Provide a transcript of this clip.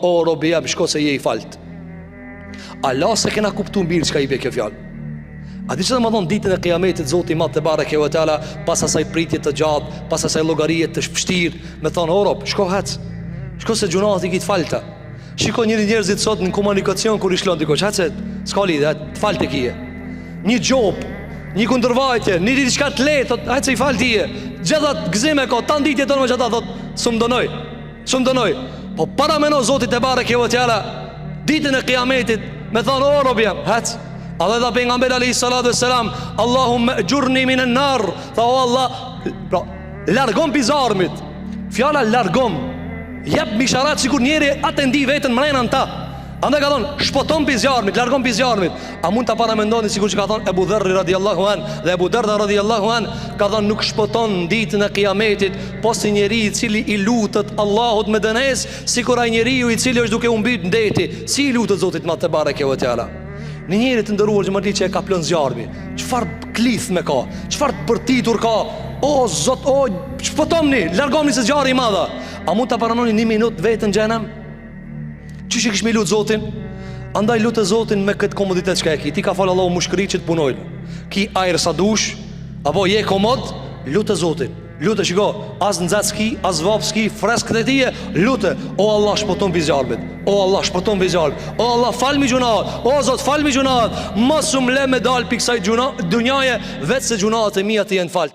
o robi jam, shko se je i falt. Allah se kena kuptu mirë çka i bje kjo fjalë. A di që dhe më thonë ditën e kiametit Zoti Madh te bareke ve teala, pas asaj pritje të gjatë, pas asaj llogarie të vështirë, me thonë o rob, shko hec, shko se gjunat i kitë falta. Shiko njëri njerëzit sot në komunikacion kur i shlon dikush, hec, s'ka lidhje, të falte kije. Një gjop, një kundërvajtje, një diçka të lehtë, hec i fal tije. Gjithat gëzime ka, tan ditje tonë me çata thot, s'm dënoj. Po para meno Zoti te bareke ve teala, ditën e kiametit, me thonë o rob jam, hec. A dhe dha pejgamberi alayhi salatu wassalam, Allahumma ajurni minan nar. Tha o Allah, pra, largom pizarmit. Fjala largom jep misharat sikur njeri atë ndi vetën mrenan ta. Andaj ka thonë, shpoton pizarmit, largom pizarmit. A mund ta paramendoni sikur që ka thonë Ebu Dherri radiallahu an, dhe Ebu Darda radiallahu an, ka thonë nuk shpoton ditën e kiametit, po si njeri i cili i lutet Allahut me dënes, sikur ai njeriu i cili është duke u mbyt ndeti. Si i lutet Zotit Madh te bareke ve teala. Në njëri të ndëruar që më di që e ka plën zjarmi, qëfar klith me ka, qëfar të bërtitur ka, o zot, o shpotomni, largomni se zjarri i madha. A mund të paranoni 1 minutë vetën gjenem? Qysh i kish me lutë Zotin? Andaj lutë Zotin me këtë komoditet që ka e ki. Ti ka falë Allahu mushkëri që të punojnë, ki ajrë sa dush, apo je komod, lutë Zotin. Lutë, shiko, as nëzat s'ki, as vap s'ki, fresk të tije, lutë, o Allah shpoton pizjarmit, o Allah shpoton pizjarmit, o Allah falmi gjunat, o Zot falmi gjunat, mos le me dal piksaj gjunat, dunjaje, vetë se gjunat e mija të jenë falt.